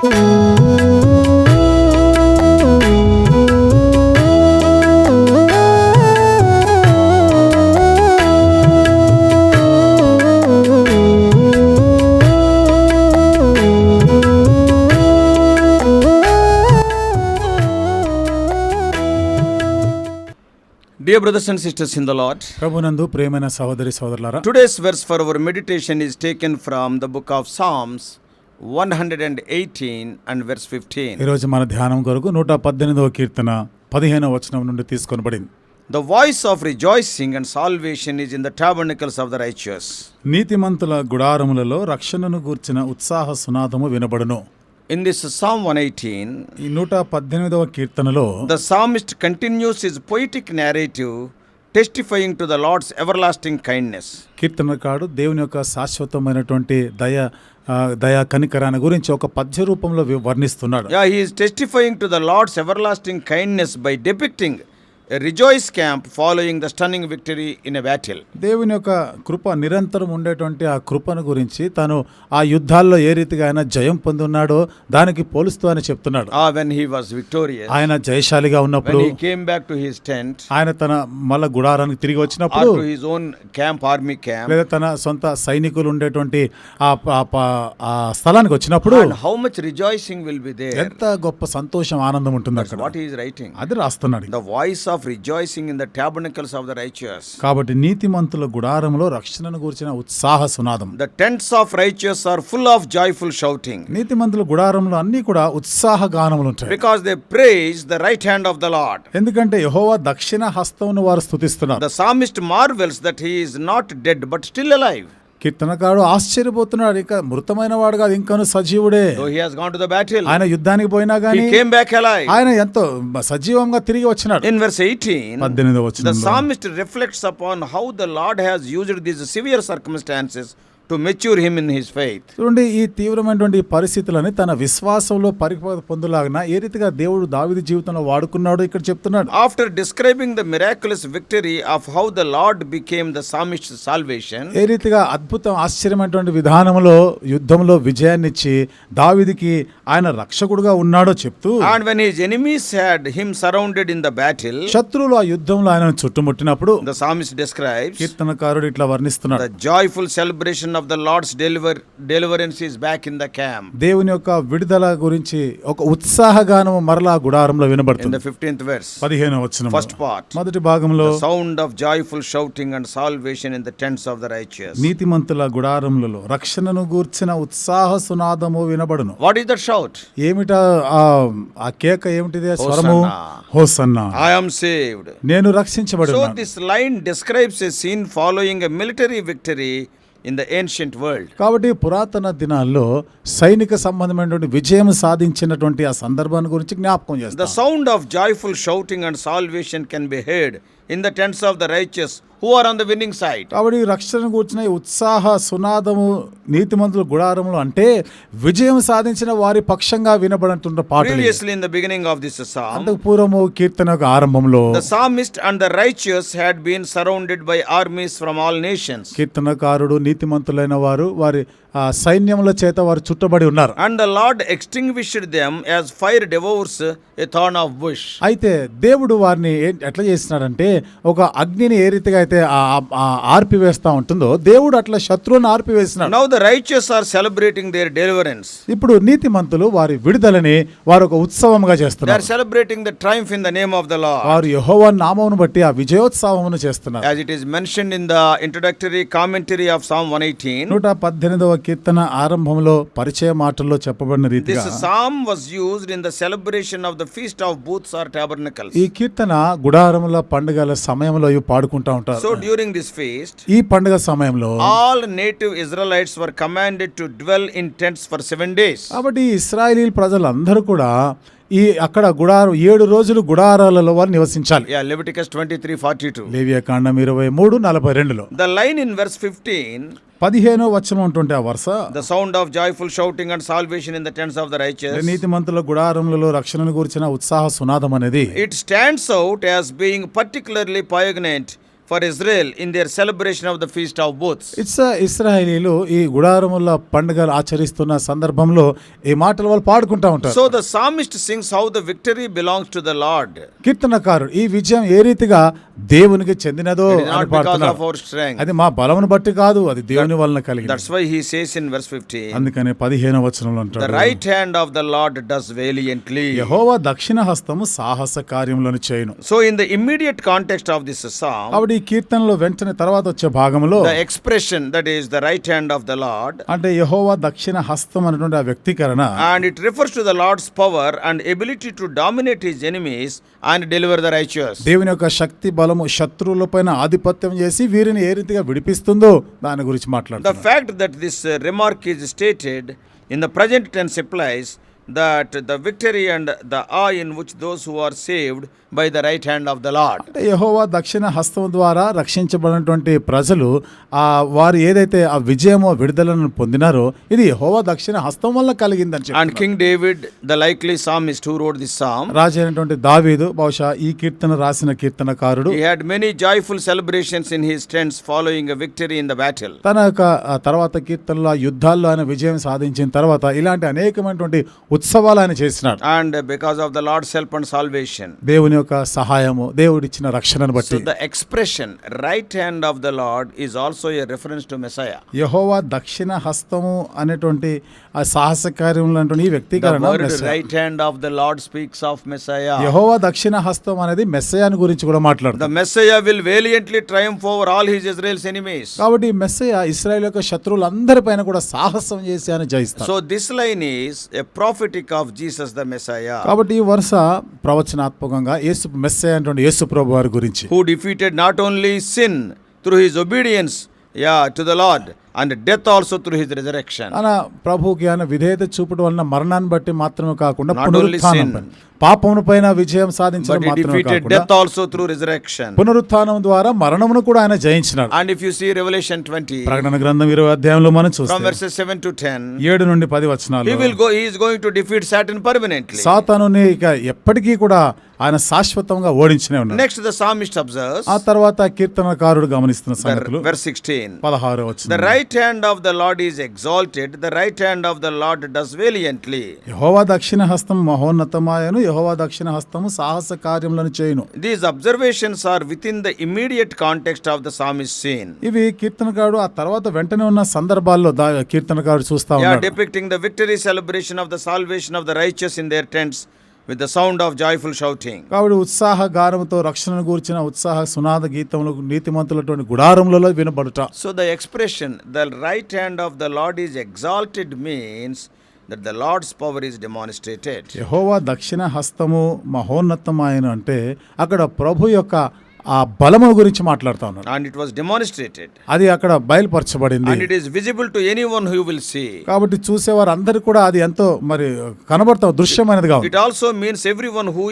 Dear brothers and sisters in the Lord, ప్రభునందు ప్రియమైన సహోదరి సహోదరులారా, today's verse for our meditation is taken from the book of Psalms 118 and verse 15. ఈరోజు మన ధ్యానం కొరకు 118వ కీర్తన 15వ వచనం నుండి తీసుకొనబడింది. The voice of rejoicing and salvation is in the tabernacles of the righteous. నీతిమంతుల గుడారములలో రక్షణను గూర్చిన ఉత్సాహ సునాదము వినబడును. In this Psalm 118, ఈ 118వ కీర్తనలో the psalmist continues his poetic narrative testifying to the Lord's everlasting kindness. కీర్తనకారుడు దేవుని యొక్క శాశ్వతమైనటువంటి దయా కనికరాన్ని గురించి ఒక పద్య రూపంలో వర్ణిస్తున్నాడు. Yeah, he is testifying to the Lord's everlasting kindness by depicting a rejoice camp following the stunning victory in a battle. దేవుని యొక్క కృప నిరంతరం ఉండేటువంటి ఆ కృపను గురించి తాను ఆ యుద్ధాల్లో ఏ రీతిగా ఆయన జయం పొంది ఉన్నాడో దానికి పోలుస్తూ అని చెప్తున్నాడు. When he was victorious, ఆయన జయశాలిగా ఉన్నప్పుడు, when he came back to his tent, ఆయన తన మళ్ళా గుడారానికి తిరిగి వచ్చినప్పుడు, or to his own camp, army camp, లేదా తన సొంత సైనికులు ఉండేటువంటి ఆ స్థలానికి వచ్చినప్పుడు, and how much rejoicing will be there. ఎంత గొప్ప సంతోషం ఆనందం ఉంటుంది అక్కడ. What he is writing, అది రాస్తున్నాడు. the voice of rejoicing in the tabernacles of the righteous. కాబట్టి నీతిమంతుల గుడారములో రక్షణను గురించిన ఉత్సాహ సునాదం. The tents of righteous are full of joyful shouting. నీతిమంతుల గుడారములో అన్ని కూడా ఉత్సాహ గానములు ఉంటాయి. Because they praise the right hand of the Lord. ఎందుకంటే యెహోవా దక్షిణ హస్తమును వారు స్తుతిస్తున్నారు. The psalmist marvels that he is not dead but still alive. కీర్తనకారుడు ఆశ్చర్యపోతున్నాడు, ఇక మృతమైన వాడు కాదు, ఇంకను సజీవుడే. Though he has gone to the battle, ఆయన యుద్ధానికి పోయినా గానీ he came back alive. ఆయన ఎంతో సజీవంగా తిరిగి వచ్చినాడు. In verse 18, 18వ వచనంలో the psalmist reflects upon how the Lord has used these severe circumstances to mature him in his faith. చూడండి, ఈ తీవ్రమైనటువంటి పరిస్థితులని తన విశ్వాసంలో పరిపక్వత పొందులాగిన ఏ రీతిగా దేవుడు దావీదు జీవితంలో వాడుకున్నాడు ఇక్కడ చెప్తున్నాడు. After describing the miraculous victory of how the Lord became the psalmist's salvation, ఏ రీతిగా అద్భుతం ఆశ్చర్యమైనటువంటి విధానంలో యుద్ధంలో విజయాన్నిచ్చి దావీదుకి ఆయన రక్షకుడుగా ఉన్నాడో చెప్తూ, and when his enemies had him surrounded in the battle, శత్రువులు ఆ యుద్ధంలో ఆయనను చుట్టుముట్టినప్పుడు the psalmist describes కీర్తనకారుడు ఇట్లా వర్ణిస్తున్నాడు. the joyful celebration of the Lord's deliverance is back in the camp. దేవుని యొక్క విడుదల గురించి ఒక ఉత్సాహగానము మరలా గుడారంలో In వినబడుతుంది. the 15th verse, 15వ వచనం first part, మొదటి భాగంలో the sound of joyful shouting and salvation in the tents of the righteous. నీతిమంతుల గుడారములలో రక్షణను గూర్చిన ఉత్సాహ సునాదము వినబడును. What is that shout? ఏమిటా ఆ కేక ఏమిటిది? స్వరము హోసన్నా, I am saved. నేను So రక్షించబడినాను. this line describes a scene following a military victory in the ancient world. కాబట్టి పురాతన దినాల్లో సైనిక సంబంధమైనటువంటి విజయం సాధించినటువంటి ఆ సందర్భాన్ని గురించి జ్ఞాపకం The చేస్తాం. sound of joyful shouting and salvation can be heard in the tents of the righteous who are on the winning side. కాబట్టి రక్షణ కూర్చున్న ఉత్సాహ సునాదము నీతిమంతుల గుడారములు అంటే విజయం సాధించిన వారి పక్షంగా వినబడుతున్న పాటలు. Previously in the beginning of this psalm, అంతకు పూర్వము కీర్తన ఆరంభంలో the psalmist and the righteous had been surrounded by armies from all nations. కీర్తనకారుడు నీతిమంతులైన వారు వారి సైన్యముల చేత వారు చుట్టబడి ఉన్నారు. And the Lord extinguished them as fire devours a thorn of bush. అయితే దేవుడు వారిని ఎట్లా చేస్తున్నాడంటే ఒక అగ్నిని ఏ రీతిగా అయితే ఆర్పివేస్తా ఉంటుందో దేవుడు అట్లా శత్రువుని ఆర్పివేస్తున్నాడు. Now the righteous are celebrating their deliverance. ఇప్పుడు నీతిమంతులు వారి విడుదలని వారు ఒక ఉత్సవంగా They చేస్తున్నారు. are celebrating the triumph in the name of the Lord. వారు యెహోవా నామమును బట్టి ఆ విజయోత్సవమును చేస్తున్నారు. As it is mentioned in the introductory commentary of Psalm 118, 118వ కీర్తన ఆరంభంలో పరిచయ మాటల్లో చెప్పబడిన రీతిగా this psalm was used in the celebration of the feast of booths or tabernacles. ఈ కీర్తన గుడారముల పండుగల సమయంలో ఇవి పాడుకుంటా ఉంటారు. So during this feast, ఈ పండుగ సమయంలో all native Israelites were commanded to dwell in tents for 7 days. కాబట్టి ఇశ్రాయేలీ ప్రజలందరూ కూడా ఈ అక్కడ గుడారం 7 రోజులు గుడారాలలో వారు నివసించాలి. Yeah, Leviticus 23:42. లేవియకాండం 23:42లో The line in verse 15, 15వ వచనం ఉంటుంటే ఆ వరుస, the sound of joyful shouting and salvation in the tents of the righteous, నీతిమంతుల గుడారములలో రక్షణను గురించిన ఉత్సాహ సునాదం అనేది it stands out as being particularly poignant for Israel in their celebration of the Feast of Booths. ఇశ్రాయేలీలు ఈ గుడారముల పండుగలు ఆచరిస్తున్న సందర్భంలో ఈ మాటలు వాళ్ళు పాడుకుంటా ఉంటారు. So the psalmist sings how the victory belongs to the Lord. కీర్తనకారుడు ఈ విజయం ఏ రీతిగా దేవునికి చెందినదో It is అని not because పాడుతున్నారు. of our strength. అది మా బలమును బట్టి కాదు, అది దేవుని వలన కలిగింది. That's why he says in verse 15, అందుకనే 15వ వచనంలో the అంటాడు, right hand of the Lord does valiantly. యెహోవా దక్షిణ హస్తము సాహస కార్యములను చేయును. So in the immediate context of this psalm, కాబట్టి ఈ కీర్తనలో వెంటనే తర్వాత వచ్చే భాగంలో the expression that is the right hand of the Lord, అంటే యెహోవా దక్షిణ హస్తం అనేటువంటి ఆ వ్యక్తీకరణ, and it refers to the Lord's power and ability to dominate his enemies and deliver the righteous. దేవుని యొక్క శక్తి బలము శత్రువులపైన ఆధిపత్యం చేసి వీరిని ఏ రీతిగా విడిపిస్తుందో దాని గురించి The మాట్లాడుతున్నారు. fact that this remark is stated in the present tense implies that the victory and the awe in which those who are saved by the right hand of the Lord. అంటే యెహోవా దక్షిణ హస్తం ద్వారా రక్షించబడినటువంటి ప్రజలు వారు ఏదైతే ఆ విజయమో విడుదలను పొందినారో ఇది యెహోవా దక్షిణ హస్తం వల్ల కలిగిందని And చెప్తున్నారు. King David, the likely psalmist who wrote this psalm, రాజు అయినటువంటి దావీదు బహుశా ఈ కీర్తన రాసిన కీర్తనకారుడు he had many joyful celebrations in his tents following a victory in the battle. తన యొక్క తర్వాత కీర్తనలో ఆ యుద్ధాల్లో ఆయన విజయం సాధించిన తర్వాత ఇలాంటి అనేకమైనటువంటి ఉత్సవాలు ఆయన చేసినాడు. And because of the Lord's help and salvation. దేవుని యొక్క సహాయము, దేవుడిచ్చిన రక్షణను So బట్టి the expression right hand of the Lord is also a reference to Messiah. యెహోవా దక్షిణ హస్తము అనేటువంటి ఆ సాహస కార్యములు అనేటువంటి ఈ The వ్యక్తీకరణ word Messiah. right hand of the Lord speaks of Messiah. యెహోవా దక్షిణ హస్తం అనేది మెస్సయాని గురించి కూడా The మాట్లాడుతుంది. Messiah will valiantly triumph over all his Israel's enemies. కాబట్టి ఈ మెస్సయ ఇశ్రాయేల్ యొక్క శత్రువులందరిపైన కూడా సాహసం చేసి ఆయన జయిస్తాడు. So this line is a prophetic of Jesus the Messiah, కాబట్టి ఈ వరుస ప్రవచనాత్మకంగా యేసు మెస్సయ అనేటువంటి యేసు ప్రభు వారి గురించి, who defeated not only sin through his obedience to the Lord and death also through his resurrection. ఆయన ప్రభువుకి ఆయన విధేయత చూపడం వలన మరణాన్ని బట్టి మాత్రమే కాకుండా Not only పునరుత్థానం sin, పాపమును పైన విజయం సాధించడం But he మాత్రమే defeated కాకుండా death also through resurrection. పునరుత్థానం ద్వారా మరణమును కూడా ఆయన జయించినాడు. And if you see Revelation 20, ప్రకటన గ్రంథం 20 అధ్యాయంలో మనం from చూస్తాం verses 7 to 10, 7 నుండి 10 వచనాలు, he is going to defeat Satan permanently. సాతానుని ఇక ఎప్పటికీ కూడా ఆయన శాశ్వతంగా ఓడించనే ఉన్నాడు. Next the psalmist observes, ఆ తర్వాత కీర్తనకారుడు గమనిస్తున్న సంగతులు verse 16, 16 the వచనం, right hand of the Lord is exalted, the right hand of the Lord does valiantly. యెహోవా దక్షిణ హస్తం మహోన్నతమాయను, యెహోవా దక్షిణ హస్తము సాహస కార్యములను చేయును. These observations are within the immediate context of the psalmist scene. ఇవి కీర్తనకారుడు ఆ తర్వాత వెంటనే ఉన్న సందర్భాల్లో కీర్తనకారుడు చూస్తా ఉన్నాడు. Depicting the victory celebration of the salvation of the righteous in their tents with the sound of joyful shouting. కాబట్టి ఉత్సాహ గానముతో రక్షణను గూర్చిన ఉత్సాహ సునాద గీతములకు నీతిమంతులటువంటి గుడారములలో వినబడుట. So the expression the right hand of the Lord is exalted means that the Lord's power is demonstrated. యెహోవా దక్షిణ హస్తము మహోన్నతమాయను అంటే అక్కడ ప్రభు యొక్క ఆ బలము గురించి మాట్లాడుతా ఉన్నారు. And it was demonstrated. అది అక్కడ బయలుపరచబడింది. And it is visible to anyone who will see. కాబట్టి చూసేవారు అందరు కూడా అది ఎంతో మరి కనబడతా దృశ్యమైనదిగా ఉంది. It also means everyone who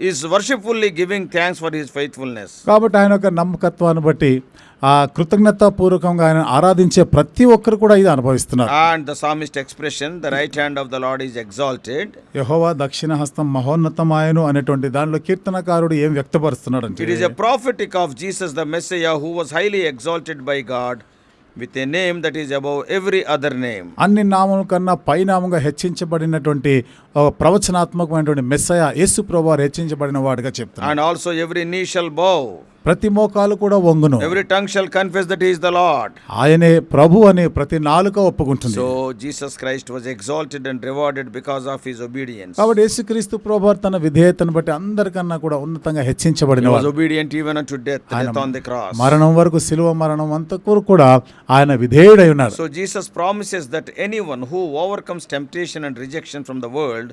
is worshipfully giving thanks for his faithfulness. కాబట్టి ఆయన యొక్క నమ్మకత్వాన్ని బట్టి ఆ కృతజ్ఞతాపూర్వకంగా ఆయన ఆరాధించే ప్రతి ఒక్కరు కూడా ఇది అనుభవిస్తున్నారు. And the psalmist expression the right hand of the Lord is exalted. యెహోవా దక్షిణ హస్తం మహోన్నతమాయను అనేటువంటి దానిలో కీర్తనకారుడు ఏం వ్యక్తపరుస్తున్నాడు అంటే, It is a prophetic of Jesus the Messiah who was highly exalted by God with a name that is above every other name. అన్ని నామముల కన్నా పైనామంగా హెచ్చించబడినటువంటి ప్రవచనాత్మకమైనటువంటి మెస్సయ యేసు ప్రభువారు హెచ్చించబడిన వాడిగా చెప్తారు. And also every knee shall bow, ప్రతి మోకాలు కూడా వంగును, every tongue shall confess that he is the Lord. ఆయనే ప్రభు అని ప్రతి నాలుక ఒప్పుకుంటుంది. So Jesus Christ was exalted and rewarded because of his obedience. కాబట్టి యేసుక్రీస్తు ప్రభువారు తన విధేయతను బట్టి అందరికన్నా కూడా ఉన్నతంగా He హెచ్చించబడిన was వాడు. obedient even unto death on the cross. మరణం వరకు శిలువ మరణం అంతకు కూడా ఆయన విధేయుడై ఉన్నాడు. So Jesus promises that anyone who overcomes temptation and rejection from the world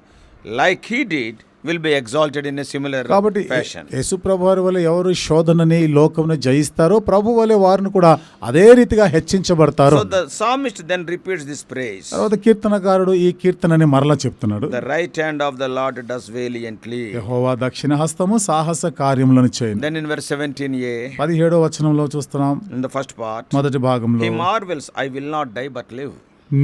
like he did will be exalted in a similar కాబట్టి fashion. యేసు ప్రభువారి వలె ఎవరు శోధనని లోకమును జయిస్తారో ప్రభు వలె వారిని కూడా అదే రీతిగా హెచ్చించబడతారు. So the psalmist then repeats this praise. తర్వాత కీర్తనకారుడు ఈ కీర్తనని మరలా చెప్తున్నాడు. The right hand of the Lord does valiantly. యెహోవా దక్షిణ హస్తము సాహస కార్యములను చేయును. Then in verse 17a, 17వ వచనంలో చూస్తున్నాం in the first part, మొదటి భాగంలో, he marvels, I will not die but live.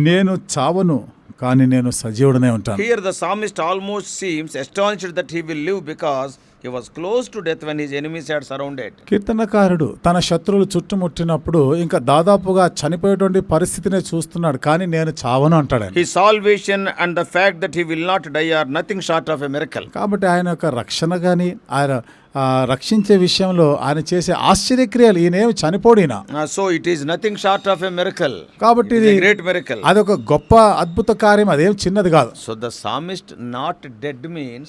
నేను చావను కానీ నేను సజీవుడనే ఉంటాను. Here the psalmist almost seems astonished that he will live because He was close to death when his enemies had surrounded. కీర్తనకారుడు తన శత్రువులు చుట్టుముట్టినప్పుడు ఇంకా దాదాపుగా చనిపోయేటువంటి పరిస్థితినే చూస్తున్నాడు, కానీ నేను చావను అంటాడు ఆయన. His salvation and the fact that he will not die are nothing short of a miracle. కాబట్టి ఆయన యొక్క రక్షణ కానీ ఆయన రక్షించే విషయంలో ఆయన చేసే ఆశ్చర్యక్రియలు ఈయనేమి చనిపోడినా. So it is nothing short of a miracle. కాబట్టి It ఇది is a great miracle. అదొక గొప్ప అద్భుత కార్యం, అదేం చిన్నది కాదు. So the psalmist not dead means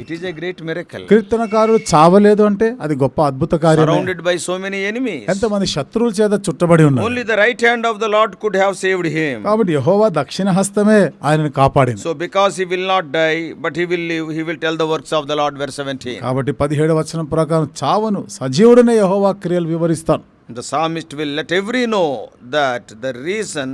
it is a great miracle. కీర్తనకారుడు చావలేదు అంటే అది గొప్ప అద్భుత కార్యం. Surrounded by so many enemies. ఎంతమంది శత్రువుల చేత చుట్టబడి ఉన్నారు. Only the right hand of the Lord could have saved him. కాబట్టి యెహోవా దక్షిణ హస్తమే ఆయనను కాపాడింది. So because he will not die but he will live, he will tell the works of the Lord, verse 17. కాబట్టి 17వ వచనం ప్రకారం చావను సజీవుడనే యెహోవా క్రియలు వివరిస్తాను. The psalmist will let every know that the reason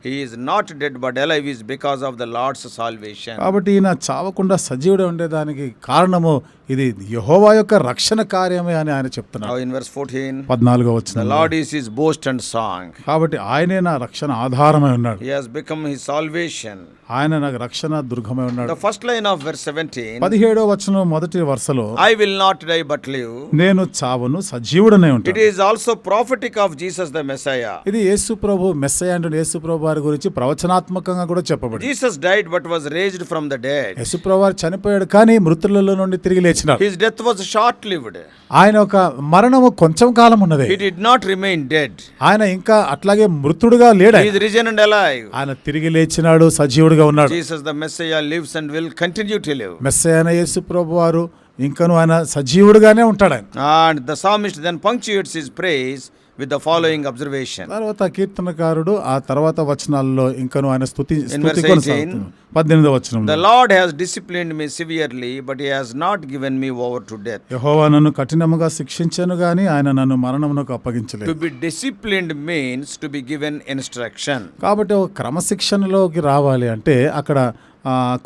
he is not dead but alive is because of the Lord's salvation. కాబట్టి ఈయన చావకుండా సజీవుడే ఉండేదానికి కారణము ఇది యెహోవా యొక్క రక్షణ కార్యమే అని ఆయన చెప్తున్నాడు. Now in verse 14, 14వ వచనం, the Lord is his boast and song. కాబట్టి ఆయనే నా రక్షణ ఆధారమై ఉన్నాడు, He has become his salvation. ఆయన నాకు రక్షణ దుర్గమై ఉన్నాడు. The first line of verse 17, 17వ వచనం మొదటి వరుసలో, I will not die but live. నేను చావను సజీవుడనే It ఉంటాను. is also prophetic of Jesus the Messiah. ఇది యేసు ప్రభు మెస్సయ్య అంటే యేసు ప్రభు వారి గురించి ప్రవచనాత్మకంగా కూడా చెప్పబడింది. Jesus died but was raised from the dead. యేసు ప్రభు వారు చనిపోయాడు కానీ మృతులలో నుండి తిరిగి లేచినాడు. His death was short-lived. ఆయన ఒక మరణము కొంచెం కాలం ఉన్నది. He did not remain dead. ఆయన ఇంకా అట్లాగే మృతుడుగా లేడు. He is risen and alive. ఆయన తిరిగి లేచినాడు, సజీవుడిగా ఉన్నాడు. Jesus the Messiah lives and will continue to live. Messiah అయిన యేసు ప్రభు వారు ఇంకను ఆయన సజీవుడిగానే ఉంటాడు ఆయన. And the psalmist then punctuates his praise with the following observation. తర్వాత కీర్తనకారుడు ఆ తర్వాత వచనాల్లో ఇంకను ఆయన స్తుతి In verse 18, 18వ వచనంలో, the Lord has disciplined me severely, but he has not given me over to death. యెహోవా నన్ను కఠినముగా శిక్షించెను గాని ఆయన నన్ను మరణమునకు అప్పగించలేదు. To be disciplined means to be given instruction. కాబట్టి ఒక క్రమశిక్షణలోకి రావాలి అంటే అక్కడ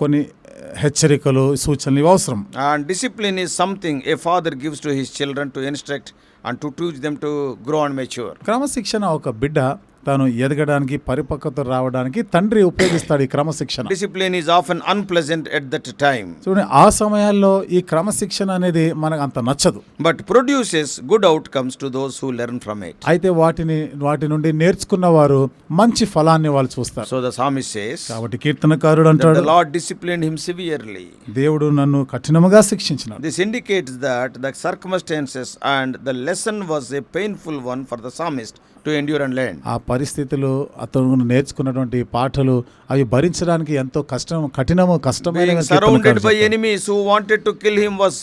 కొన్ని హెచ్చరికలు సూచనలు ఇవి అవసరం. And discipline is something a father gives to his children to instruct and to teach them to grow and mature. క్రమశిక్షణ ఒక బిడ్డ తాను ఎదగడానికి పరిపక్వత రావడానికి తండ్రి ఉపయోగిస్తాడు ఈ క్రమశిక్షణ. Discipline is often unpleasant at that time, చూడండి ఆ సమయాల్లో ఈ క్రమశిక్షణ అనేది మనకు అంత నచ్చదు, but produces good outcomes to those who learn from it. అయితే వాటి నుండి నేర్చుకున్న వారు మంచి ఫలాన్ని వాళ్ళు చూస్తారు. So the psalmist says కాబట్టి కీర్తనకారుడు that అంటాడు, the Lord disciplined him severely. దేవుడు నన్ను కఠినంగా శిక్షించినాడు. This indicates that the circumstances and the lesson was a painful one for the psalmist to endure and learn. ఆ పరిస్థితులు అతను నేర్చుకున్నటువంటి పాఠాలు అవి భరించడానికి ఎంతో కష్టమైన Being surrounded by enemies who wanted to kill him was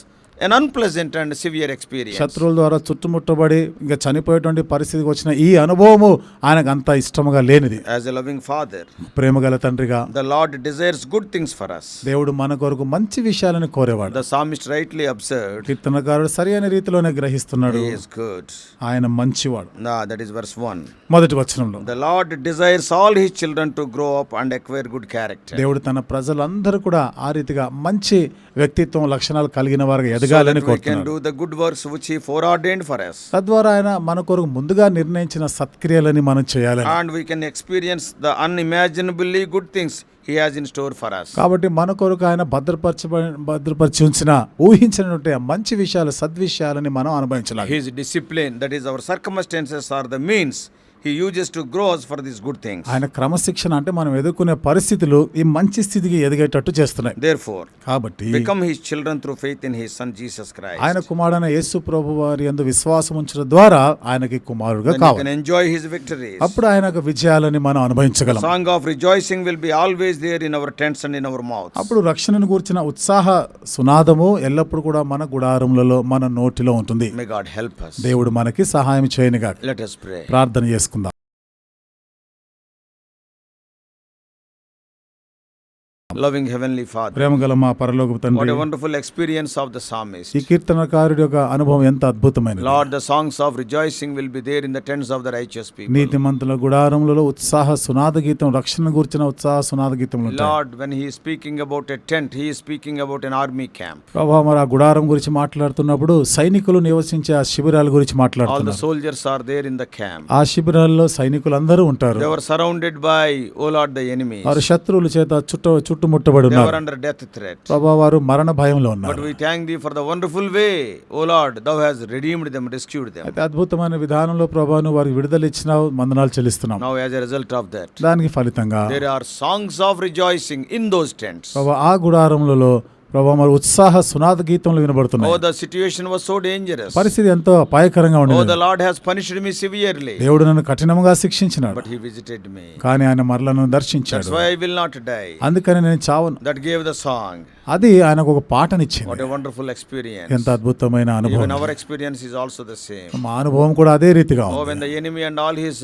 an unpleasant and severe experience. శత్రువుల ద్వారా చుట్టుముట్టబడి ఇంకా చనిపోయేటువంటి పరిస్థితికి వచ్చిన ఈ అనుభవము ఆయనకు అంత ఇష్టముగా లేనిది. As a loving father, ప్రేమగల తండ్రిగా the Lord desires good things for us. దేవుడు మన కొరకు మంచి విషయాలను కోరేవాడు. The psalmist rightly observed, కీర్తనకారుడు సరి అయిన రీతిలోనే గ్రహిస్తున్నాడు, he is good. ఆయన మంచివాడు. That is verse 1. మొదటి వచనంలో, The Lord desires all his children to grow up and acquire good character. దేవుడు తన ప్రజలందరూ కూడా ఆ రీతిగా మంచి వ్యక్తిత్వం లక్షణాలు కలిగిన వారుగా So ఎదగాలని that we can కోరుతున్నాడు. do the good works which he foreordained for us. తద్వారా ఆయన మన కొరకు ముందుగా నిర్ణయించిన సత్క్రియలని మనం చేయాలని, And we can experience the unimaginably good things he has in store for us. కాబట్టి మన కొరకు ఆయన భద్రపరిచి ఉంచిన ఊహించినటువంటి ఆ మంచి విషయాలు సద్విషయాలని మనం అనుభవించాలి. His discipline, that is our circumstances, are the means he uses to grow us for these good things. ఆయన క్రమశిక్షణ అంటే మనం ఎదుర్కొనే పరిస్థితులు ఈ మంచి స్థితికి ఎదిగేటట్టు చేస్తున్నాయి. Therefore, కాబట్టి become his children through faith in his son Jesus Christ. ఆయన కుమారుడైన యేసు ప్రభు వారి యందు విశ్వాసం ఉంచడం ద్వారా ఆయనకి కుమారుడుగా Then you కావాలి. can enjoy his victories. అప్పుడు ఆయన విజయాలని మనం అనుభవించగలం. Song of rejoicing will be always there in our tents and in our mouths. అప్పుడు రక్షణను గూర్చిన ఉత్సాహ సునాదము ఎల్లప్పుడూ కూడా మన గుడారములలో మన నోటిలో ఉంటుంది. May God help us. దేవుడు మనకి సహాయం చేయనుగా. Let us pray. ప్రార్థన చేసుకుందాం. Loving Heavenly Father, ప్రేమగల మా పరలోకపు what తండ్రి, a wonderful experience of the psalmist. ఈ కీర్తనకారుడి యొక్క అనుభవం ఎంత అద్భుతమైనది. Lord, the songs of rejoicing will be there in the tents of the righteous people. నీతిమంతుల గుడారములలో ఉత్సాహ సునాద గీతం, రక్షణ గురించిన ఉత్సాహ సునాద గీతములు ఉంటాయి. Lord, when he is speaking about a tent, he is speaking about an army camp. ప్రభా మరి ఆ గుడారం గురించి మాట్లాడుతున్నప్పుడు సైనికులు నివసించే ఆ శిబిరాల గురించి All the మాట్లాడుతున్నారు. soldiers are there in the camp. ఆ శిబిరాల్లో సైనికులు అందరూ ఉంటారు. They were surrounded by, oh Lord, the enemies. వారు శత్రువుల చేత చుట్టుముట్టబడి They were ఉన్నారు. under death threat. ప్రభా వారు మరణ భయంలో But ఉన్నారు. we thank thee for the wonderful way, O Lord, thou hast redeemed them, rescued them. అయితే అద్భుతమైన విధానంలో ప్రభా నువ్వు వారికి విడుదల ఇచ్చినావు, వందనాలు చెల్లిస్తున్నాం. Now as a result of that, దానికి ఫలితంగా there are songs of rejoicing in those tents. ప్రభా ఆ గుడారములలో ప్రభా మరి ఉత్సాహ సునాద గీతములు వినబడుతున్నాయి. Oh, the situation was so dangerous. పరిస్థితి ఎంతో అపాయకరంగా Oh, ఉండేది. the Lord has punished me severely. దేవుడు నన్ను కఠినంగా శిక్షించినాడు, But he visited me. కానీ ఆయన మరలా నన్ను That's దర్శించాడు. why I will not die. అందుకని నేను చావను. That gave the song. అది ఆయనకు ఒక పాటనిచ్చింది. What a wonderful experience. ఎంత అద్భుతమైన Even అనుభవం. our experience is also the same. మా అనుభవం కూడా అదే రీతిగా Oh, when ఉంది. the enemy and all his,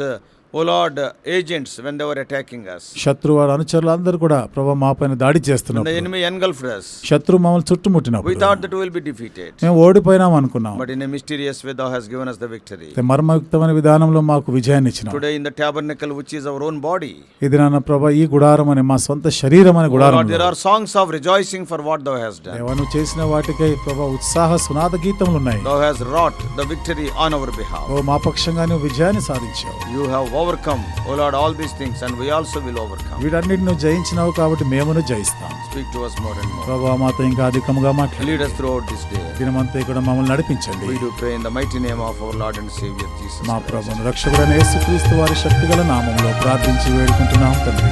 O Lord, agents, when they were attacking us. శత్రువారు అనుచరులు అందరూ కూడా ప్రభా మా పైన దాడి When the చేస్తున్నారు. enemy engulfed us, శత్రు మమ్మల్ని we చుట్టుముట్టినప్పుడు thought that we will be defeated. మేము ఓడిపోయినాం అనుకున్నాం. But in a mysterious way, thou hast given us the victory. అయితే మర్మయుక్తమైన విధానంలో మాకు విజయాన్ని ఇచ్చినావు. Today in the tabernacle, which is our own body, ఇది నాన్న ప్రభా ఈ గుడారం అనే మా సొంత శరీరం అనే O గుడారం. Lord, there are songs of rejoicing for what thou hast done. దేవా నువ్వు చేసిన వాటికై ప్రభా ఉత్సాహ సునాద గీతములు ఉన్నాయి. Thou hast wrought the victory on our behalf. ఓ మా పక్షంగా నువ్వు విజయాన్ని సాధించావు. You have overcome, O Lord, all these things, and we also will overcome. వీటన్నిటిని నువ్వు జయించినావు కాబట్టి మేమును జయిస్తాం. Speak to us more and more. ప్రభా మాతో ఇంకా అధికముగా మాట్లాడి Lead us throughout this day. దినమంతా కూడా మమ్మల్ని నడిపించండి. We do pray in the mighty name of our Lord and Savior Jesus మా Christ. ప్రభువును రక్షకుడైన యేసుక్రీస్తు వారి శక్తిగల నామములో ప్రార్థించి వేడుకుంటున్నాం తండ్రి.